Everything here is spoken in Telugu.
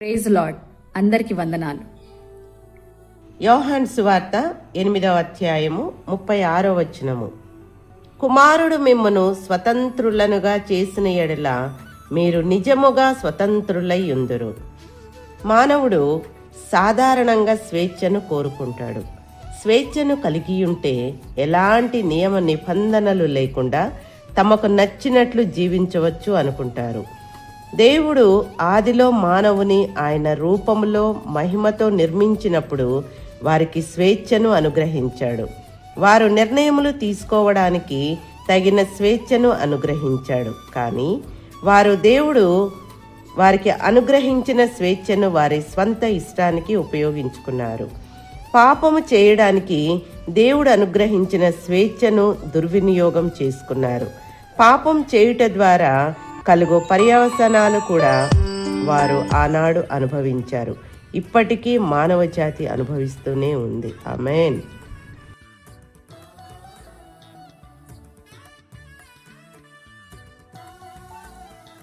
Praise lord. అందరికి వందనాలు. యోహాను సువార్త 8వ అధ్యాయము 36వ వచనము. కుమారుడు మిమ్మును స్వతంత్రులనుగా చేసిన ఎడల మీరు నిజముగా స్వతంత్రులై యుందురు. మానవుడు సాధారణంగా స్వేచ్ఛను కోరుకుంటాడు. స్వేచ్ఛను కలిగియుంటే ఎలాంటి నియమ నిబంధనలు లేకుండా తమకు నచ్చినట్లు జీవించవచ్చు అనుకుంటారు. దేవుడు ఆదిలో మానవుని ఆయన రూపంలో మహిమతో నిర్మించినప్పుడు వారికి స్వేచ్ఛను అనుగ్రహించాడు. వారు నిర్ణయములు తీసుకోవడానికి తగిన స్వేచ్ఛను అనుగ్రహించాడు. కానీ వారు దేవుడు వారికి అనుగ్రహించిన స్వేచ్ఛను వారి స్వంత ఇష్టానికి ఉపయోగించుకున్నారు. పాపము చేయడానికి దేవుడు అనుగ్రహించిన స్వేచ్ఛను దుర్వినియోగం చేసుకున్నారు. పాపం చేయుట ద్వారా కలుగు పర్యవసానాలు కూడా వారు ఆనాడు అనుభవించారు. ఇప్పటికీ మానవ జాతి అనుభవిస్తూనే ఉంది. ఆమేన్.